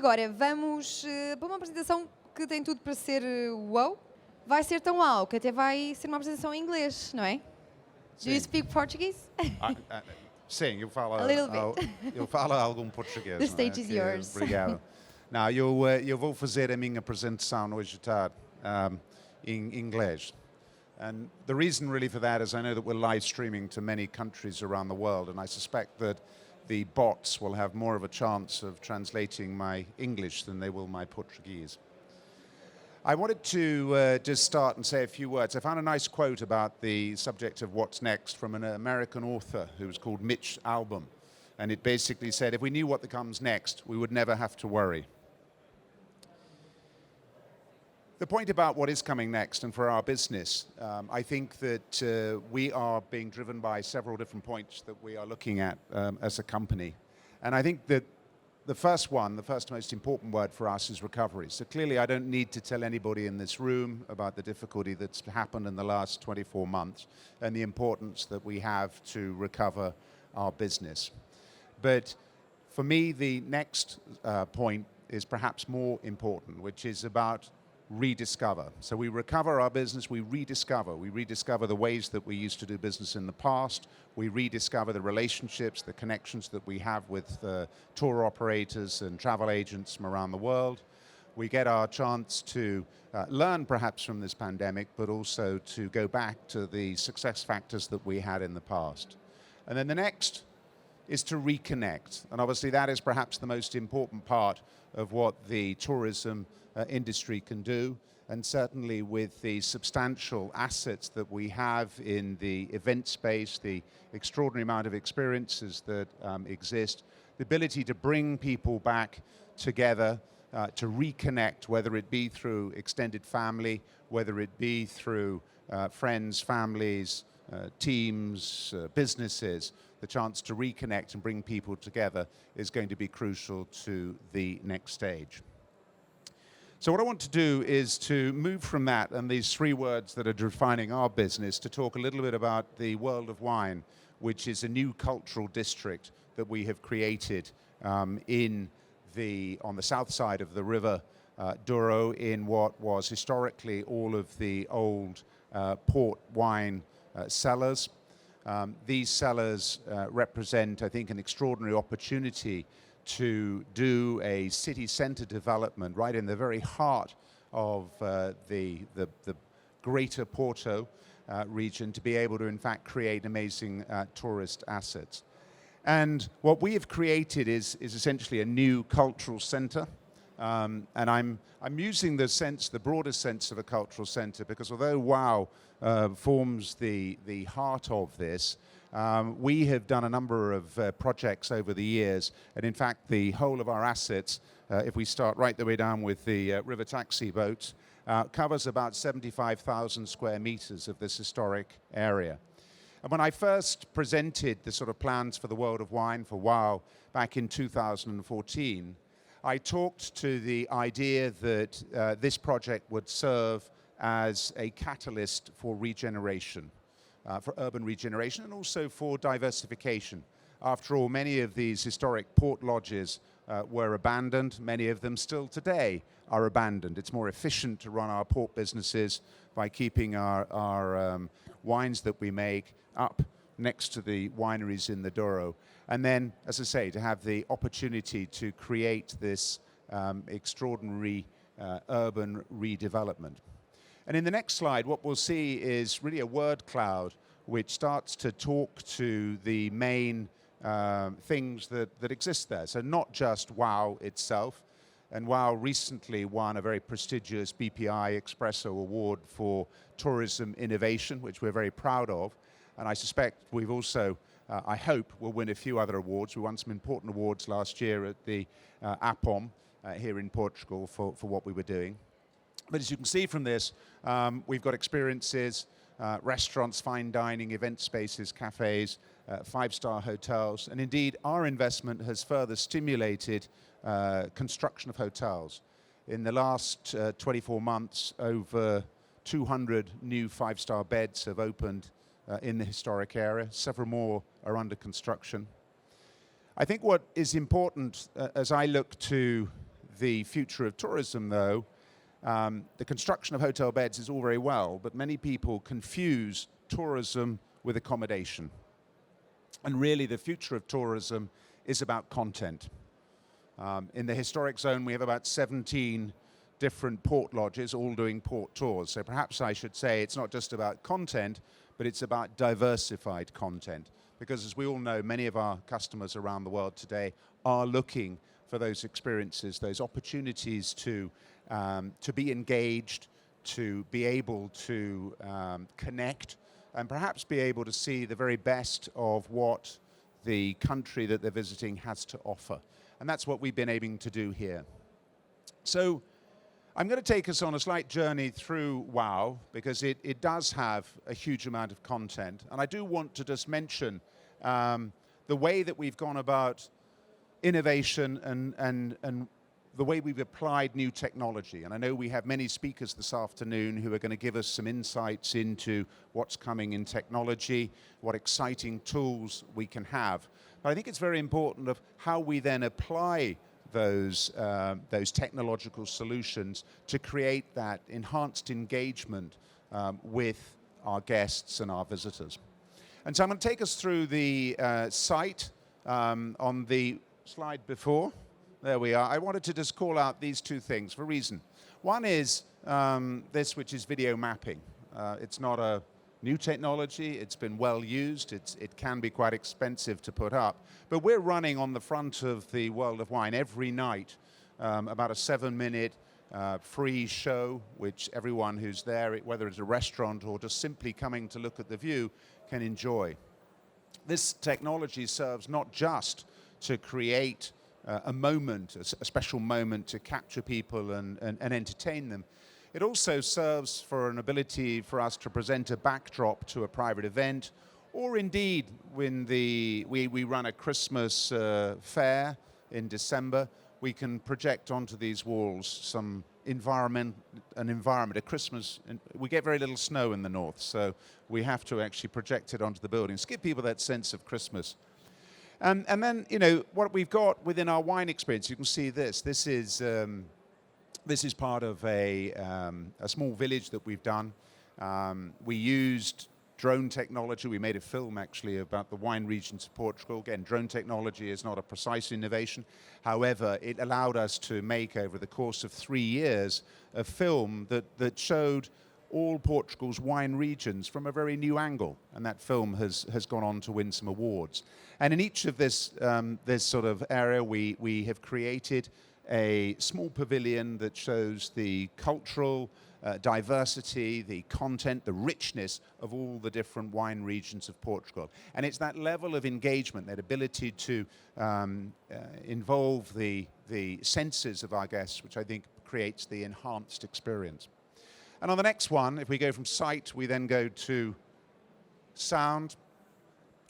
agora vamos para uma apresentação que tem tudo para ser wow. Vai ser tão wow que até vai ser uma apresentação em inglês, não é? Do you speak Portuguese? Sim, eu falo, A little bit. eu falo algum português. The stage is yours. Obrigado. Não, eu vou fazer a minha apresentação hoje à tarde em inglês. And the reason really for that is I know that we're live streaming to many countries around the world, and I suspect that the bots will have more of a chance of translating my English than they will my Portuguese. I wanted to just start and say a few words. I found a nice quote about the subject of what's next from an American author who was called Mitch Albom. And it basically said, if we knew what comes next, we would never have to worry. The point about what is coming next and for our business, I think that we are being driven by several different points that we are looking at as a company. And I think that the first most important word for us is recovery. So clearly I don't need to tell anybody in this room about the difficulty that's happened in the last 24 months and the importance that we have to recover our business. But for me, the next point is perhaps more important, which is about rediscover. So we recover our business, we rediscover the ways that we used to do business in the past, we rediscover the relationships, the connections that we have with tour operators and travel agents from around the world. We get our chance to learn perhaps from this pandemic, but also to go back to the success factors that we had in the past. And then the next is to reconnect. And obviously that is perhaps the most important part of what the tourism industry can do, and certainly with the substantial assets that we have in the event space, the extraordinary amount of experiences that exist, the ability to bring people back together, to reconnect, whether it be through extended family, whether it be through friends, families, teams, businesses, the chance to reconnect and bring people together is going to be crucial to the next stage. So what I want to do is to move from that and these three words that are defining our business to talk a little bit about the world of wine, which is a new cultural district that we have created on the south side of the river Douro, in what was historically all of the old port wine cellars. These cellars represent, I think, an extraordinary opportunity to do a city centre development right in the very heart of the greater Porto region, to be able to in fact create amazing tourist assets. And what we have created is essentially a new cultural centre. And I'm using the broadest sense of a cultural centre, because although WOW forms the heart of this, we have done a number of projects over the years, and in fact the whole of our assets, if we start right the way down with the river taxi boats, covers about 75,000 square meters of this historic area. And when I first presented the sort of plans for the world of wine for WOW back in 2014, I talked to the idea that this project would serve as a catalyst for regeneration, for urban regeneration, and also for diversification. After all, many of these historic port lodges were abandoned. Many of them still today are abandoned. It's more efficient to run our port businesses by keeping our wines that we make up next to the wineries in the Douro. And then, as I say, to have the opportunity to create this extraordinary urban redevelopment. And in the next slide, what we'll see is really a word cloud which starts to talk to the main things that exist there. So not just WOW itself, and WOW recently won a very prestigious BPI Espresso Award for tourism innovation, which we're very proud of. And I suspect we've also, I hope, will win a few other awards. We won some important awards last year at the APOM here in Portugal for what we were doing. But as you can see from this, we've got experiences, restaurants, fine dining, event spaces, cafes, five-star hotels, and indeed our investment has further stimulated construction of hotels. In the last 24 months, over 200 new five-star beds have opened in the historic area. Several more are under construction. I think what is important as I look to the future of tourism, though, the construction of hotel beds is all very well, but many people confuse tourism with accommodation. And really, the future of tourism is about content. In the historic zone, we have about 17 different port lodges, all doing port tours. So perhaps I should say it's not just about content, but it's about diversified content. Because as we all know, many of our customers around the world today are looking for those experiences, those opportunities to be engaged, to be able to connect, and perhaps be able to see the very best of what the country that they're visiting has to offer. And that's what we've been aiming to do here. So I'm going to take us on a slight journey through WOW, because it does have a huge amount of content. And I do want to just mention the way that we've gone about innovation and the way we've applied new technology. And I know we have many speakers this afternoon who are going to give us some insights into what's coming in technology, what exciting tools we can have. But I think it's very important of how we then apply those technological solutions to create that enhanced engagement with our guests and our visitors. And so I'm going to take us through the site on the slide before. There we are. I wanted to just call out these two things for a reason. One is this, which is video mapping. It's not a new technology. It's been well used. It can be quite expensive to put up. But we're running on the front of the World of Wine every night about a 7-minute free show, which everyone who's there, whether it's a restaurant or just simply coming to look at the view, can enjoy. This technology serves not just to create a moment, a special moment to capture people and entertain them. It also serves for an ability for us to present a backdrop to a private event, or indeed when we run a Christmas fair in December, we can project onto these walls some environment, a Christmas. We get very little snow in the north, so we have to actually project it onto the buildings, give people that sense of Christmas. And then, you know, what we've got within our wine experience, you can see this. This is part of a small village that we've done. We used drone technology. We made a film actually about the wine regions of Portugal. Again, drone technology is not a precise innovation. However, it allowed us to make, over the course of 3 years, a film that showed all Portugal's wine regions from a very new angle. And that film has gone on to win some awards. And in each of this sort of area, we have created a small pavilion that shows the cultural diversity, the content, the richness of all the different wine regions of Portugal. And it's that level of engagement, that ability to involve the senses of our guests, which I think creates the enhanced experience. And on the next one, if we go from sight, we then go to sound.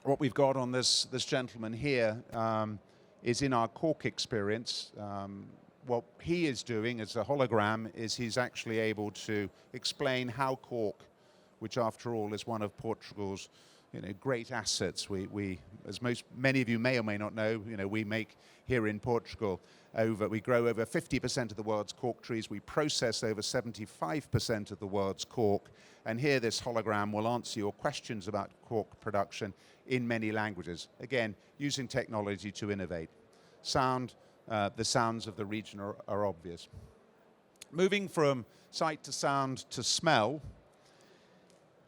What we've got on this gentleman here is in our cork experience. What he is doing as a hologram is he's actually able to explain how cork, which after all is one of Portugal's great assets. We as many of you may or may not know, we make here in Portugal we grow over 50% of the world's cork trees. We process over 75% of the world's cork. And here this hologram will answer your questions about cork production in many languages. Again, using technology to innovate. Sound, the sounds of the region are obvious. Moving from sight to sound to smell,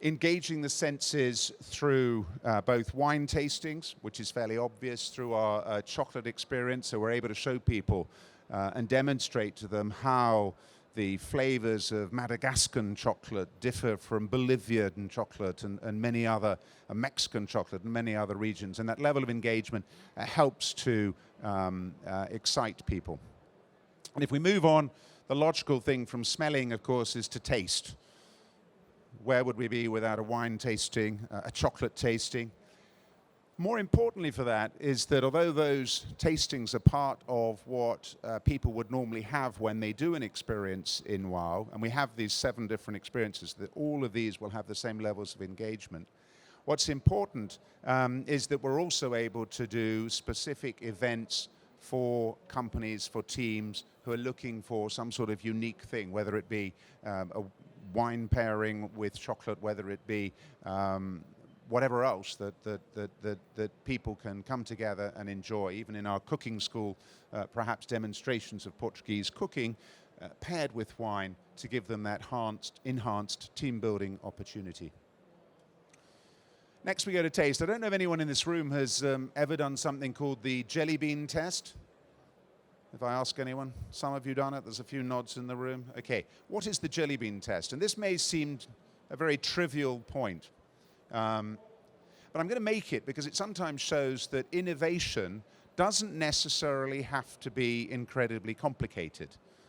engaging the senses through both wine tastings, which is fairly obvious, through our chocolate experience. So we're able to show people and demonstrate to them how the flavors of Madagascan chocolate differ from Bolivian chocolate and many other, Mexican chocolate and many other regions. And that level of engagement helps to excite people. And if we move on, the logical thing from smelling, of course, is to taste. Where would we be without a wine tasting, a chocolate tasting? More importantly for that is that although those tastings are part of what people would normally have when they do an experience in WOW, and we have these 7 different experiences, that all of these will have the same levels of engagement. What's important is that we're also able to do specific events for companies, for teams who are looking for some sort of unique thing, whether it be a wine pairing with chocolate, whether it be whatever else that people can come together and enjoy. Even in our cooking school, perhaps demonstrations of Portuguese cooking paired with wine to give them that enhanced team building opportunity. Next we go to taste. I don't know if anyone in this room has ever done something called the jelly bean test. If I ask anyone, some of you done it, there's a few nods in the room. Okay, what is the jelly bean test? And this may seem a very trivial point, but I'm going to make it because it sometimes shows that innovation doesn't necessarily have to be incredibly complicated.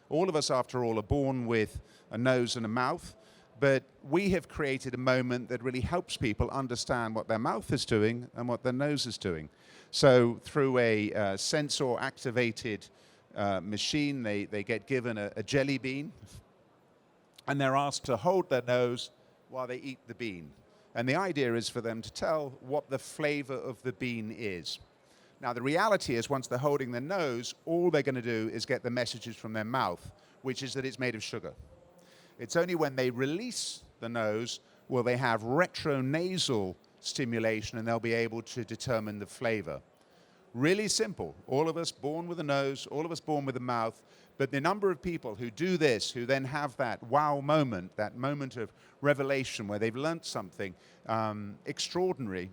All of us, after all, are born with a nose and a mouth, but we have created a moment that really helps people understand what their mouth is doing and what their nose is doing. So through a sensor-activated machine, they get given a jelly bean, and they're asked to hold their nose while they eat the bean. And the idea is for them to tell what the flavor of the bean is. Now, the reality is once they're holding their nose, all they're going to do is get the messages from their mouth, which is that it's made of sugar. It's only when they release the nose will they have retronasal stimulation and they'll be able to determine the flavor. Really simple. All of us born with a nose, all of us born with a mouth, but the number of people who do this, who then have that wow moment, that moment of revelation where they've learnt something extraordinary,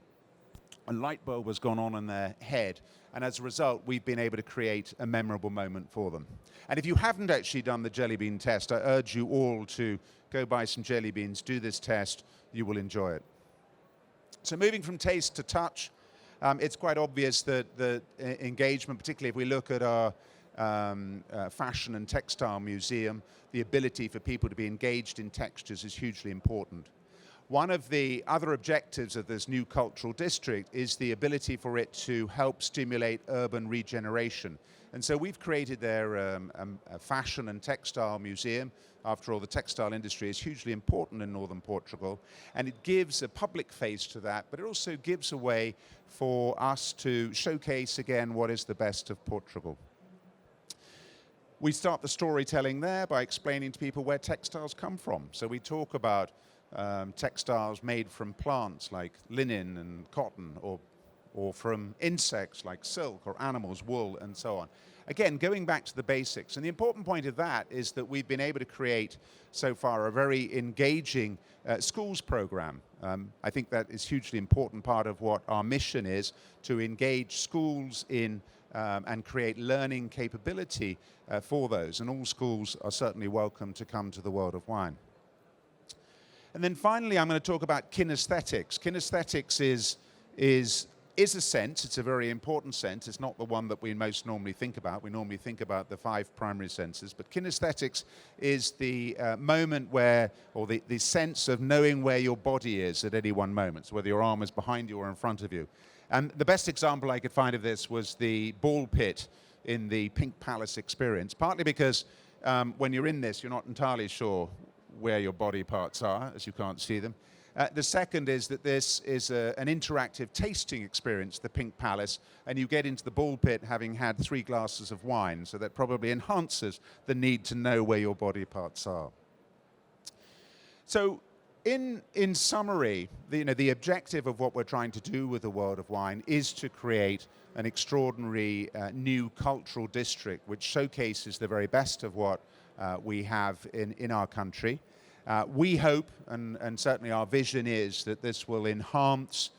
a light bulb has gone on in their head, and as a result, we've been able to create a memorable moment for them. And if you haven't actually done the jelly bean test, I urge you all to go buy some jelly beans, do this test, you will enjoy it. So moving from taste to touch, it's quite obvious that the engagement, particularly if we look at our fashion and textile museum, the ability for people to be engaged in textures is hugely important. One of the other objectives of this new cultural district is the ability for it to help stimulate urban regeneration. And so we've created there a fashion and textile museum. After all, the textile industry is hugely important in northern Portugal, and it gives a public face to that, but it also gives a way for us to showcase again what is the best of Portugal. We start the storytelling there by explaining to people where textiles come from. So we talk about textiles made from plants like linen and cotton, or from insects like silk or animals, wool, and so on. Again, going back to the basics. And the important point of that is that we've been able to create so far a very engaging schools program. I think that is a hugely important part of what our mission is, to engage schools in and create learning capability for those. And all schools are certainly welcome to come to the World of Wine. And then finally, I'm going to talk about kinesthetics. Kinesthetics is a sense. It's a very important sense. It's not the one that we most normally think about. We normally think about the 5 primary senses. But kinesthetics is the moment where, or the sense of knowing where your body is at any one moment, so whether your arm is behind you or in front of you. And the best example I could find of this was the ball pit in the Pink Palace experience, partly because when you're in this, you're not entirely sure where your body parts are, as you can't see them. The second is that this is an interactive tasting experience, the Pink Palace, and you get into the ball pit having had 3 glasses of wine, so that probably enhances the need to know where your body parts are. So in summary, the objective of what we're trying to do with the World of Wine is to create an extraordinary new cultural district which showcases the very best of what we have in our country. We hope, and certainly our vision is, that this will enhance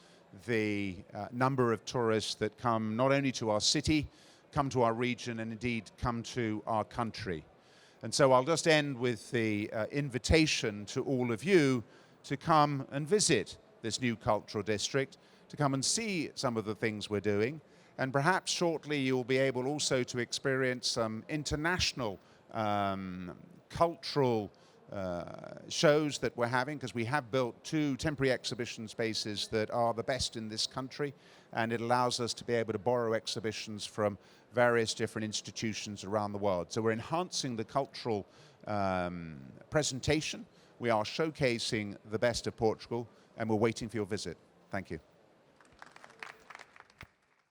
the number of tourists that come not only to our city, come to our region, and indeed come to our country. And so I'll just end with the invitation to all of you to come and visit this new cultural district, to come and see some of the things we're doing, and perhaps shortly you'll be able also to experience some international cultural shows that we're having, because we have built 2 temporary exhibition spaces that are the best in this country, and it allows us to be able to borrow exhibitions from various different institutions around the world. So we're enhancing the cultural presentation, we are showcasing the best of Portugal, and we're waiting for your visit. Thank you.